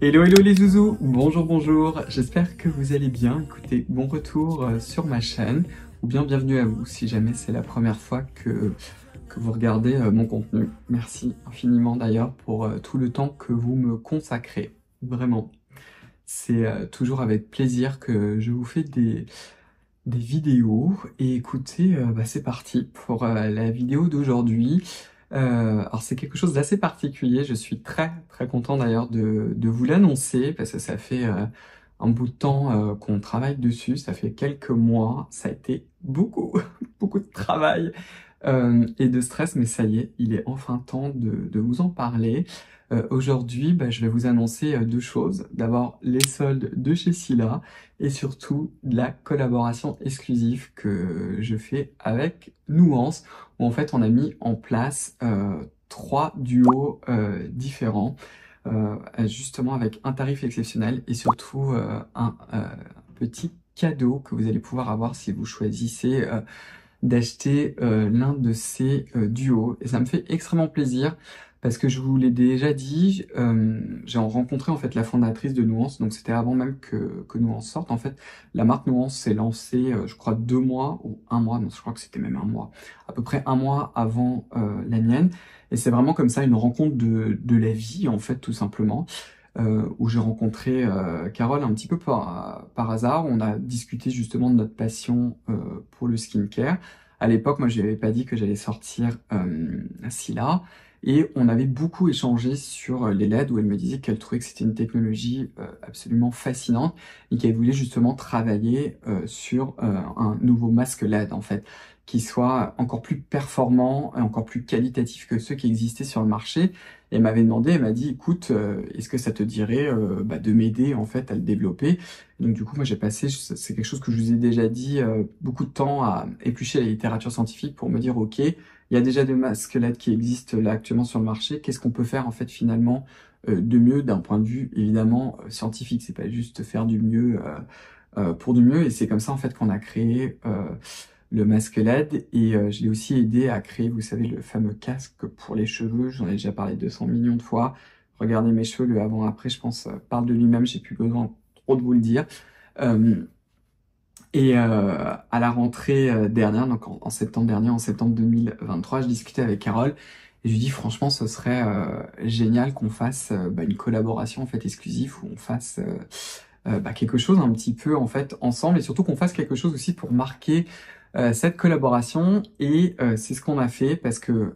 Hello, hello les zouzous, bonjour, bonjour, j'espère que vous allez bien. Écoutez, bon retour sur ma chaîne, ou bien bienvenue à vous si jamais c'est la première fois que vous regardez mon contenu. Merci infiniment d'ailleurs pour tout le temps que vous me consacrez, vraiment. C'est toujours avec plaisir que je vous fais des vidéos. Et écoutez, c'est parti pour la vidéo d'aujourd'hui. Alors c'est quelque chose d'assez particulier, je suis très très content d'ailleurs de vous l'annoncer parce que ça fait un bout de temps qu'on travaille dessus, ça fait quelques mois, ça a été beaucoup beaucoup de travail et de stress, mais ça y est, il est enfin temps de vous en parler. Aujourd'hui, je vais vous annoncer deux choses. D'abord, les soldes de chez Scylla et surtout la collaboration exclusive que je fais avec Nuance, où en fait on a mis en place trois duos différents, justement avec un tarif exceptionnel et surtout un petit cadeau que vous allez pouvoir avoir si vous choisissez d'acheter l'un de ces duos. Et ça me fait extrêmement plaisir parce que je vous l'ai déjà dit, j'ai rencontré en fait la fondatrice de Nuance, donc c'était avant même que Nuance sorte. En fait, la marque Nuance s'est lancée, je crois 2 mois ou un mois, non, je crois que c'était même un mois, à peu près un mois avant la mienne. Et c'est vraiment comme ça une rencontre de la vie, en fait, tout simplement. Où j'ai rencontré Carole un petit peu par hasard. On a discuté justement de notre passion pour le skincare. À l'époque, moi, je n'avais pas dit que j'allais sortir Scylla. Et on avait beaucoup échangé sur les LED, où elle me disait qu'elle trouvait que c'était une technologie absolument fascinante et qu'elle voulait justement travailler sur un nouveau masque LED, en fait, qui soit encore plus performant et encore plus qualitatif que ceux qui existaient sur le marché. Et elle m'avait demandé, elle m'a dit, écoute, est-ce que ça te dirait de m'aider en fait à le développer? Et donc du coup, moi j'ai passé, c'est quelque chose que je vous ai déjà dit, beaucoup de temps à éplucher la littérature scientifique pour me dire, ok, il y a déjà des masques LED qui existent là actuellement sur le marché, qu'est-ce qu'on peut faire en fait finalement de mieux d'un point de vue évidemment scientifique, c'est pas juste faire du mieux pour du mieux, et c'est comme ça en fait qu'on a créé le masque LED, et je l'ai aussi aidé à créer, vous savez, le fameux casque pour les cheveux. J'en ai déjà parlé 200 millions de fois. Regardez mes cheveux, le avant-après, je pense, parle de lui-même, j'ai plus besoin trop de vous le dire. Euh, à la rentrée dernière, donc en septembre dernier, en septembre 2023, je discutais avec Carole, et je lui dis franchement, ce serait génial qu'on fasse une collaboration en fait exclusive, où on fasse quelque chose un petit peu en fait ensemble, et surtout qu'on fasse quelque chose aussi pour marquer cette collaboration. Et c'est ce qu'on a fait parce que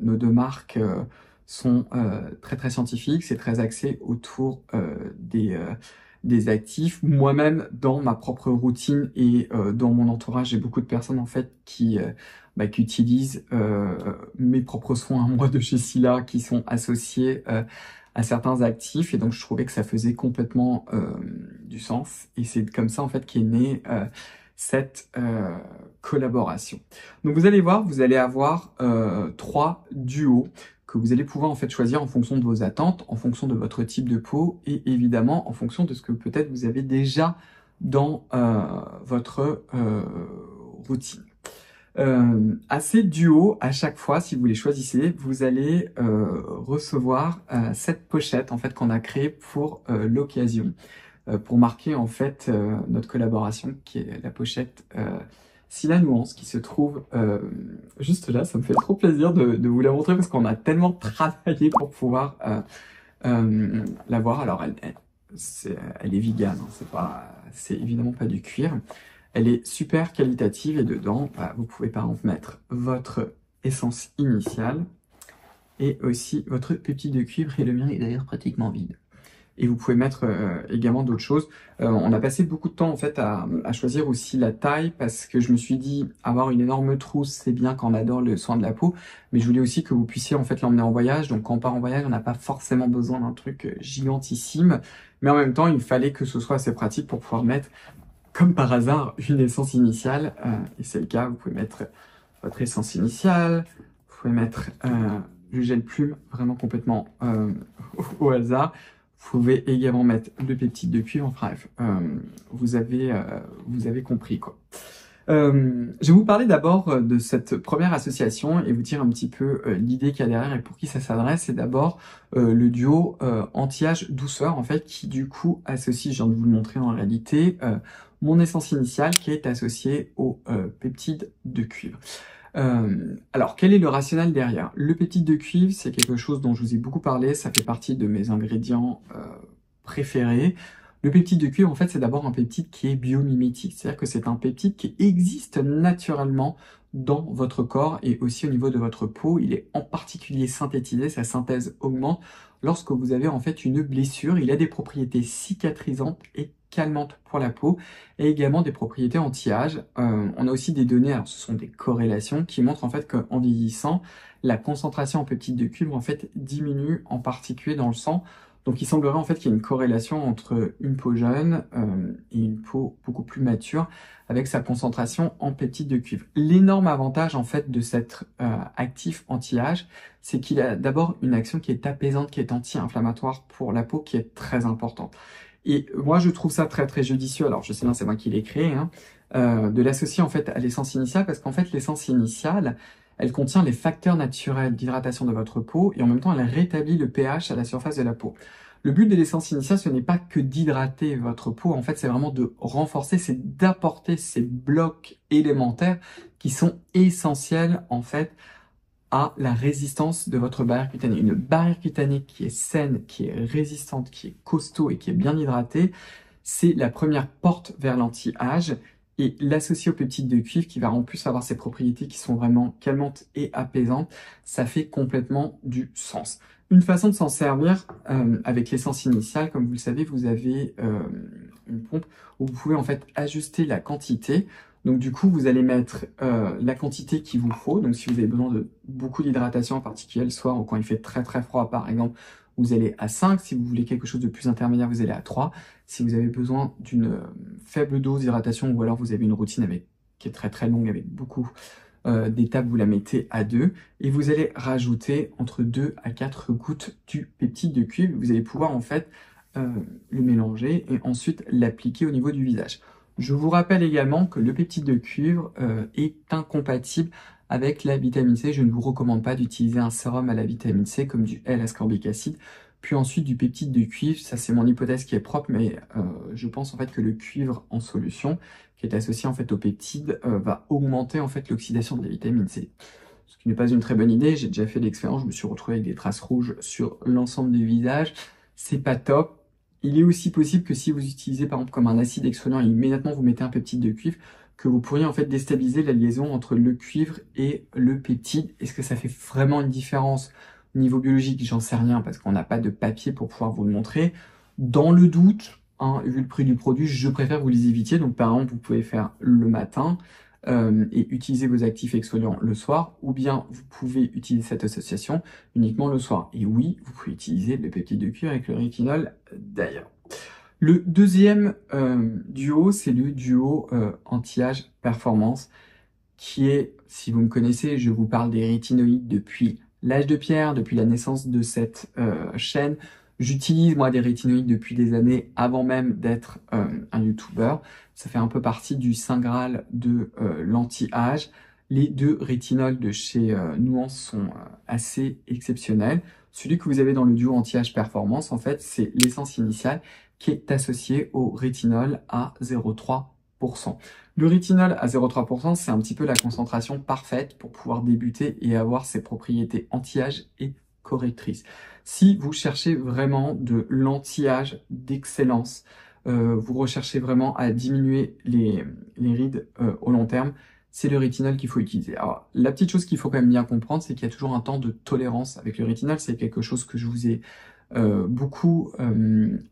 nos deux marques sont très très scientifiques, c'est très axé autour des actifs. Moi-même, dans ma propre routine et dans mon entourage, j'ai beaucoup de personnes en fait qui utilisent mes propres soins à moi de chez Scylla, qui sont associés à certains actifs, et donc je trouvais que ça faisait complètement du sens, et c'est comme ça en fait qu'est née cette collaboration. Donc vous allez voir, vous allez avoir trois duos que vous allez pouvoir en fait choisir en fonction de vos attentes, en fonction de votre type de peau, et évidemment en fonction de ce que peut-être vous avez déjà dans votre routine. À ces duos, à chaque fois, si vous les choisissez, vous allez recevoir cette pochette en fait qu'on a créée pour l'occasion, pour marquer en fait notre collaboration, qui est la pochette Scylla Nuance, qui se trouve juste là. Ça me fait trop plaisir de vous la montrer parce qu'on a tellement travaillé pour pouvoir la voir. Alors elle est vegan, hein, c'est évidemment pas du cuir. Elle est super qualitative, et dedans, vous pouvez par exemple mettre votre essence initiale et aussi votre péptide de cuivre, et le mien est d'ailleurs pratiquement vide. Et vous pouvez mettre également d'autres choses. On a passé beaucoup de temps en fait à choisir aussi la taille, parce que je me suis dit, avoir une énorme trousse, c'est bien quand on adore le soin de la peau, mais je voulais aussi que vous puissiez en fait l'emmener en voyage. Donc quand on part en voyage, on n'a pas forcément besoin d'un truc gigantissime, mais en même temps, il fallait que ce soit assez pratique pour pouvoir mettre, comme par hasard, une essence initiale, et c'est le cas. Vous pouvez mettre votre essence initiale, vous pouvez mettre du gel plume, vraiment complètement au hasard. Vous pouvez également mettre le peptide de cuivre, enfin bref, vous avez compris quoi. Je vais vous parler d'abord de cette première association et vous dire un petit peu l'idée qu'il y a derrière et pour qui ça s'adresse. C'est d'abord le duo anti-âge douceur, en fait, qui du coup associe, je viens de vous le montrer en réalité, mon essence initiale qui est associée au peptide de cuivre. Alors, quel est le rationnel derrière? Le peptide de cuivre, c'est quelque chose dont je vous ai beaucoup parlé, ça fait partie de mes ingrédients préférés. Le peptide de cuivre, en fait, c'est d'abord un peptide qui est biomimétique, c'est-à-dire que c'est un peptide qui existe naturellement dans votre corps et aussi au niveau de votre peau. Il est en particulier synthétisé, sa synthèse augmente lorsque vous avez en fait une blessure. Il a des propriétés cicatrisantes et calmantes pour la peau et également des propriétés anti-âge. On a aussi des données, alors ce sont des corrélations qui montrent en fait qu'en vieillissant, la concentration en peptide de cuivre en fait diminue, en particulier dans le sang. Donc il semblerait en fait qu'il y ait une corrélation entre une peau jeune et une peau beaucoup plus mature avec sa concentration en peptide de cuivre. L'énorme avantage en fait de cet actif anti-âge, c'est qu'il a d'abord une action qui est apaisante, qui est anti-inflammatoire pour la peau, qui est très importante. Et moi je trouve ça très très judicieux, alors je sais bien c'est moi qui l'ai créé, hein, de l'associer en fait à l'essence initiale, parce qu'en fait l'essence initiale, elle contient les facteurs naturels d'hydratation de votre peau et en même temps elle rétablit le pH à la surface de la peau. Le but de l'essence initiale, ce n'est pas que d'hydrater votre peau, en fait c'est vraiment de renforcer, c'est d'apporter ces blocs élémentaires qui sont essentiels en fait à la résistance de votre barrière cutanée. Une barrière cutanée qui est saine, qui est résistante, qui est costaud et qui est bien hydratée, c'est la première porte vers l'anti-âge. Et l'associer au peptide de cuivre, qui va en plus avoir ces propriétés qui sont vraiment calmantes et apaisantes, ça fait complètement du sens. Une façon de s'en servir avec l'essence initiale, comme vous le savez, vous avez une pompe où vous pouvez en fait ajuster la quantité. Donc du coup, vous allez mettre la quantité qu'il vous faut. Donc si vous avez besoin de beaucoup d'hydratation, en particulier le soir ou quand il fait très très froid par exemple, vous allez à 5. Si vous voulez quelque chose de plus intermédiaire, vous allez à 3. Si vous avez besoin d'une faible dose d'hydratation ou alors vous avez une routine qui est très très longue avec beaucoup d'étapes, vous la mettez à 2. Et vous allez rajouter entre 2 à 4 gouttes du peptide de cuivre. Vous allez pouvoir en fait le mélanger et ensuite l'appliquer au niveau du visage. Je vous rappelle également que le peptide de cuivre est incompatible avec la vitamine C. Je ne vous recommande pas d'utiliser un sérum à la vitamine C comme du L-ascorbic acide, puis ensuite du peptide de cuivre. Ça c'est mon hypothèse qui est propre, mais je pense en fait que le cuivre en solution, qui est associé en fait au peptide, va augmenter en fait l'oxydation de la vitamine C. Ce qui n'est pas une très bonne idée. J'ai déjà fait l'expérience, je me suis retrouvé avec des traces rouges sur l'ensemble du visage. C'est pas top. Il est aussi possible que si vous utilisez par exemple comme un acide exfoliant et immédiatement vous mettez un peptide de cuivre, que vous pourriez en fait déstabiliser la liaison entre le cuivre et le peptide. Est-ce que ça fait vraiment une différence au niveau biologique? J'en sais rien parce qu'on n'a pas de papier pour pouvoir vous le montrer. Dans le doute, hein, vu le prix du produit, je préfère que vous les évitiez. Donc par exemple, vous pouvez faire le matin et utiliser vos actifs exfoliants le soir, ou bien vous pouvez utiliser cette association uniquement le soir. Et oui, vous pouvez utiliser le peptide de cuivre avec le rétinol d'ailleurs. Le deuxième duo, c'est le duo anti-âge performance, qui est, si vous me connaissez, je vous parle des rétinoïdes depuis l'âge de pierre, depuis la naissance de cette chaîne. J'utilise moi des rétinoïdes depuis des années avant même d'être un youtubeur. Ça fait un peu partie du saint graal de l'anti-âge. Les deux rétinols de chez Nuance sont assez exceptionnels. Celui que vous avez dans le duo anti-âge performance, en fait, c'est l'essence initiale qui est associée au rétinol à 0,3%. Le rétinol à 0,3%, c'est un petit peu la concentration parfaite pour pouvoir débuter et avoir ses propriétés anti-âge et correctrices. Si vous cherchez vraiment de l'anti-âge d'excellence, vous recherchez vraiment à diminuer les rides au long terme, c'est le rétinol qu'il faut utiliser. Alors, la petite chose qu'il faut quand même bien comprendre, c'est qu'il y a toujours un temps de tolérance avec le rétinol. C'est quelque chose que je vous ai beaucoup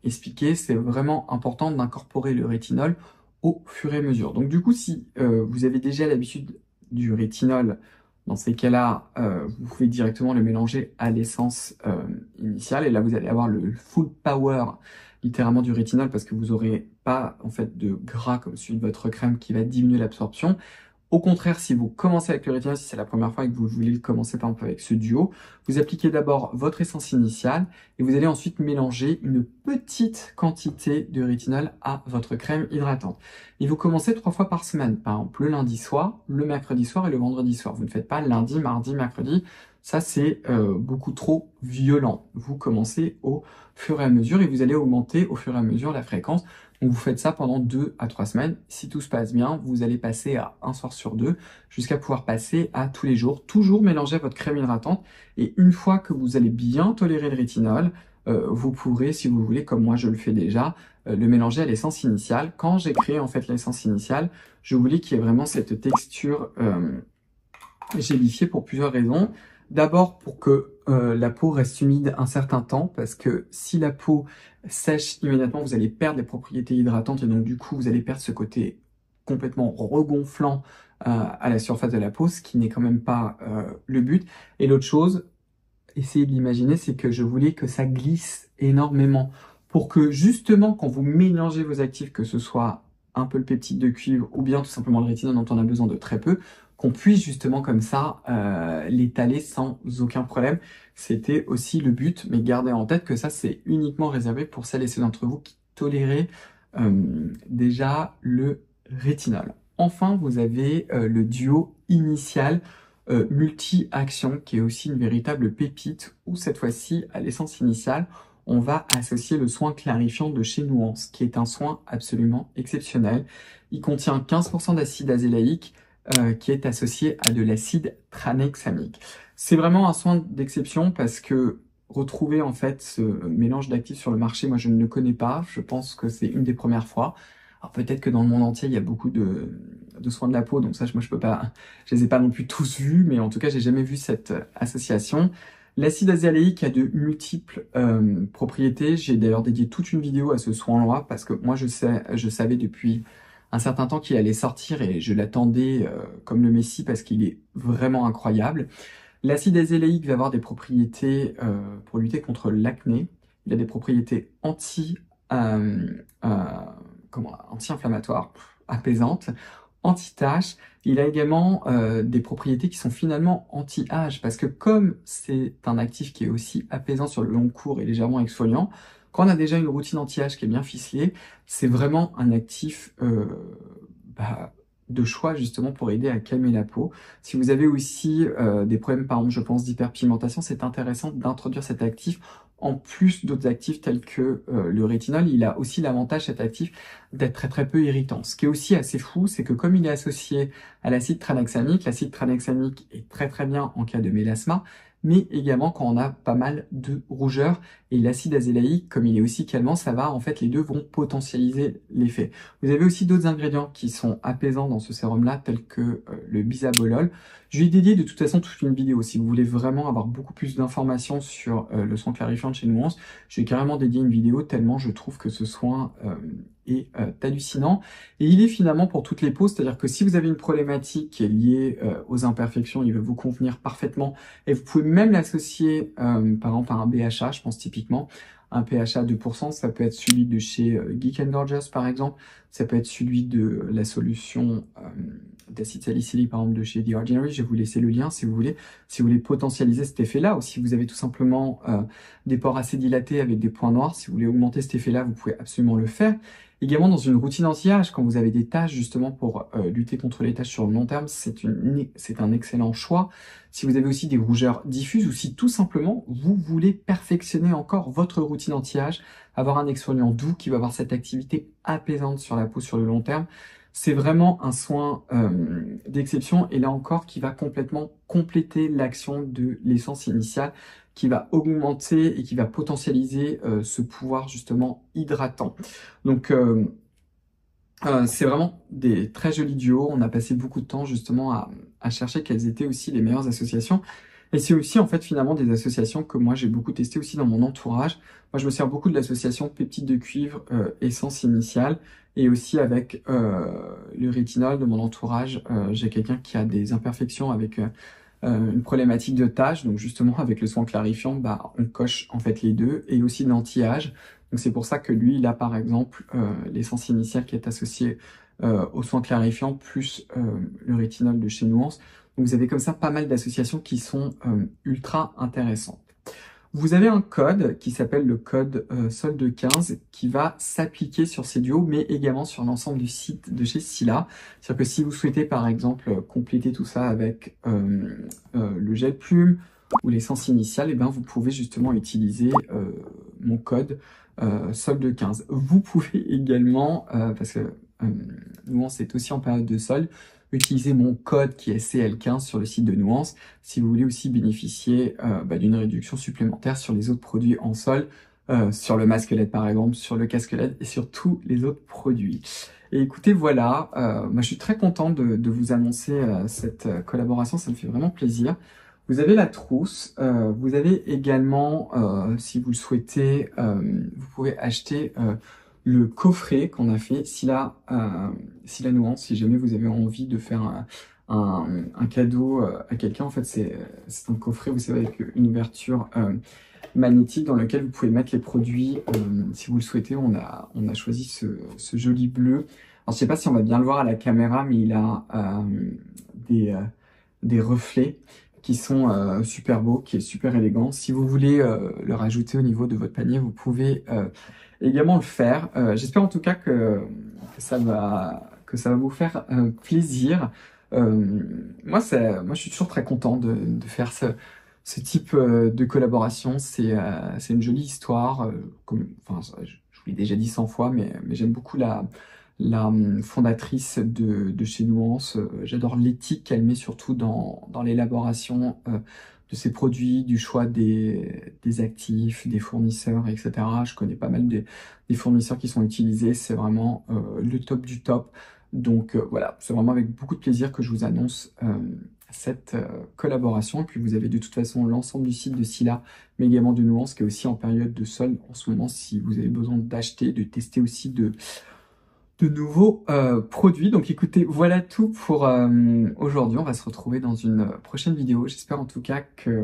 expliqué. C'est vraiment important d'incorporer le rétinol au fur et à mesure. Donc du coup, si vous avez déjà l'habitude du rétinol, dans ces cas-là, vous pouvez directement le mélanger à l'essence initiale. Et là, vous allez avoir le full power, littéralement, du rétinol, parce que vous n'aurez pas en fait de gras comme celui de votre crème qui va diminuer l'absorption. Au contraire, si vous commencez avec le rétinol, si c'est la première fois et que vous voulez commencer par exemple avec ce duo, vous appliquez d'abord votre essence initiale et vous allez ensuite mélanger une petite quantité de rétinol à votre crème hydratante. Et vous commencez 3 fois par semaine, par exemple le lundi soir, le mercredi soir et le vendredi soir. Vous ne faites pas lundi, mardi, mercredi. Ça, c'est beaucoup trop violent. Vous commencez au fur et à mesure et vous allez augmenter au fur et à mesure la fréquence. Donc vous faites ça pendant 2 à 3 semaines. Si tout se passe bien, vous allez passer à un soir sur 2 jusqu'à pouvoir passer à tous les jours. Toujours mélanger votre crème hydratante et une fois que vous allez bien tolérer le rétinol, vous pourrez, si vous voulez, comme moi je le fais déjà, le mélanger à l'essence initiale. Quand j'ai créé en fait l'essence initiale, je voulais qu'il y ait vraiment cette texture gélifiée pour plusieurs raisons. D'abord pour que la peau reste humide un certain temps, parce que si la peau sèche immédiatement, vous allez perdre des propriétés hydratantes et donc du coup vous allez perdre ce côté complètement regonflant à la surface de la peau, ce qui n'est quand même pas le but. Et l'autre chose, essayez de l'imaginer, c'est que je voulais que ça glisse énormément pour que justement quand vous mélangez vos actifs, que ce soit un peu le peptide de cuivre ou bien tout simplement le rétinol dont on a besoin de très peu, qu'on puisse justement comme ça l'étaler sans aucun problème. C'était aussi le but, mais gardez en tête que ça c'est uniquement réservé pour celles et ceux d'entre vous qui toléraient déjà le rétinol. Enfin, vous avez le duo initial multi-action qui est aussi une véritable pépite où cette fois-ci à l'essence initiale on va associer le soin clarifiant de chez Nuance qui est un soin absolument exceptionnel. Il contient 15% d'acide azélaïque qui est associé à de l'acide tranexamique. C'est vraiment un soin d'exception parce que retrouver en fait ce mélange d'actifs sur le marché, moi je ne le connais pas, je pense que c'est une des premières fois. Alors peut-être que dans le monde entier il y a beaucoup de soins de la peau, donc ça moi je peux pas, je les ai pas non plus tous vus, mais en tout cas j'ai jamais vu cette association. L'acide azélaïque a de multiples propriétés. J'ai d'ailleurs dédié toute une vidéo à ce soin-là parce que moi je savais depuis un certain temps qu'il allait sortir et je l'attendais comme le Messie parce qu'il est vraiment incroyable. L'acide azélaïque va avoir des propriétés pour lutter contre l'acné. Il a des propriétés anti-inflammatoires, apaisantes, anti-taches. Il a également des propriétés qui sont finalement anti-âge parce que comme c'est un actif qui est aussi apaisant sur le long cours et légèrement exfoliant, quand on a déjà une routine anti-âge qui est bien ficelée, c'est vraiment un actif de choix justement pour aider à calmer la peau. Si vous avez aussi des problèmes, par exemple, je pense, d'hyperpigmentation, c'est intéressant d'introduire cet actif en plus d'autres actifs tels que le rétinol. Il a aussi l'avantage, cet actif, d'être très très peu irritant. Ce qui est aussi assez fou, c'est que comme il est associé à l'acide tranexamique est très très bien en cas de mélasma, mais également quand on a pas mal de rougeur. Et l'acide azélaïque, comme il est aussi calmant, ça va, en fait, les deux vont potentialiser l'effet. Vous avez aussi d'autres ingrédients qui sont apaisants dans ce sérum-là, tels que le bisabolol. Je lui ai dédié de toute façon toute une vidéo. Si vous voulez vraiment avoir beaucoup plus d'informations sur le soin clarifiant de chez Nuance, j'ai carrément dédié une vidéo tellement je trouve que ce soin est hallucinant. Et il est finalement pour toutes les peaux, c'est-à-dire que si vous avez une problématique qui est liée aux imperfections, il va vous convenir parfaitement. Et vous pouvez même l'associer par exemple à un BHA, je pense typiquement. Un pH à 2%, ça peut être celui de chez Geek and Gorgeous par exemple, ça peut être celui de la solution d'acide salicylique par exemple de chez The Ordinary, je vais vous laisser le lien si vous voulez potentialiser cet effet-là, ou si vous avez tout simplement des pores assez dilatés avec des points noirs, si vous voulez augmenter cet effet-là, vous pouvez absolument le faire. Également dans une routine anti-âge, quand vous avez des taches justement pour lutter contre les taches sur le long terme, c'est un excellent choix. Si vous avez aussi des rougeurs diffuses ou si tout simplement vous voulez perfectionner encore votre routine anti-âge, avoir un exfoliant doux qui va avoir cette activité apaisante sur la peau sur le long terme, c'est vraiment un soin d'exception et là encore qui va complètement compléter l'action de l'essence initiale, qui va augmenter et qui va potentialiser ce pouvoir justement hydratant. Donc c'est vraiment des très jolis duos. On a passé beaucoup de temps justement à chercher quelles étaient aussi les meilleures associations. Et c'est aussi en fait finalement des associations que moi j'ai beaucoup testé aussi dans mon entourage. Moi je me sers beaucoup de l'association peptide de cuivre essence initiale et aussi avec le rétinol de mon entourage. J'ai quelqu'un qui a des imperfections avec une problématique de taches, donc justement avec le soin clarifiant, on coche en fait les deux, et aussi de l'anti-âge. Donc c'est pour ça que lui, il a par exemple l'essence initiale qui est associée aux soins clarifiants, plus le rétinol de chez Nuance. Donc vous avez comme ça pas mal d'associations qui sont ultra intéressantes. Vous avez un code qui s'appelle le code solde 15 qui va s'appliquer sur ces duos, mais également sur l'ensemble du site de chez Stila. C'est-à-dire que si vous souhaitez par exemple compléter tout ça avec le gel plume ou l'essence initiale, et ben vous pouvez justement utiliser mon code solde 15. Vous pouvez également, parce que Nuance est aussi en période de solde, utiliser mon code qui est CL15 sur le site de Nuance si vous voulez aussi bénéficier d'une réduction supplémentaire sur les autres produits en solde, sur le masque LED par exemple, sur le casque LED et sur tous les autres produits. Et écoutez, voilà, moi je suis très content de vous annoncer cette collaboration, ça me fait vraiment plaisir. Vous avez la trousse, vous avez également, si vous le souhaitez, vous pouvez acheter le coffret qu'on a fait, Stila Nuance, si jamais vous avez envie de faire un cadeau à quelqu'un. En fait, c'est un coffret, vous savez, avec une ouverture magnétique dans lequel vous pouvez mettre les produits si vous le souhaitez. On a choisi ce joli bleu. Alors, je sais pas si on va bien le voir à la caméra, mais il a des reflets qui sont super beaux, qui est super élégant. Si vous voulez le rajouter au niveau de votre panier, vous pouvez également le faire. J'espère en tout cas que ça va vous faire plaisir. Moi, je suis toujours très content de faire ce type de collaboration. C'est une jolie histoire. Enfin, je vous l'ai déjà dit 100 fois, mais j'aime beaucoup la fondatrice de chez Nuance. J'adore l'éthique qu'elle met surtout dans l'élaboration de ses produits, du choix des actifs, des fournisseurs, etc. Je connais pas mal des fournisseurs qui sont utilisés, c'est vraiment le top du top. Donc voilà, c'est vraiment avec beaucoup de plaisir que je vous annonce cette collaboration. Et puis vous avez de toute façon l'ensemble du site de Stila, mais également de Nuance, qui est aussi en période de solde en ce moment, si vous avez besoin d'acheter, de tester aussi de nouveaux produits. Donc écoutez, voilà tout pour aujourd'hui. On va se retrouver dans une prochaine vidéo. J'espère en tout cas que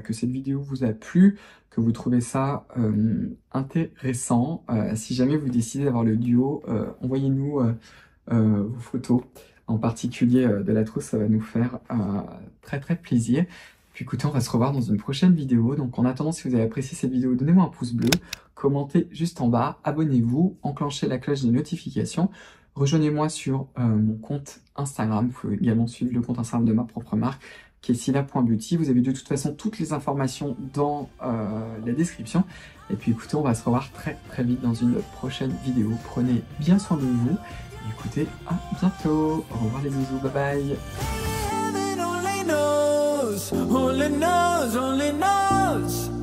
cette vidéo vous a plu, que vous trouvez ça intéressant. Si jamais vous décidez d'avoir le duo, envoyez-nous vos photos, en particulier de la trousse, ça va nous faire très très plaisir. Puis écoutez, on va se revoir dans une prochaine vidéo. Donc en attendant, si vous avez apprécié cette vidéo, donnez-moi un pouce bleu, commentez juste en bas, abonnez-vous, enclenchez la cloche des notifications, rejoignez-moi sur mon compte Instagram. Vous pouvez également suivre le compte Instagram de ma propre marque, qui est stila.beauty. Vous avez de toute façon toutes les informations dans la description. Et puis écoutez, on va se revoir très très vite dans une prochaine vidéo. Prenez bien soin de vous. Et écoutez, à bientôt. Au revoir les bisous, bye bye. Only knows, only knows.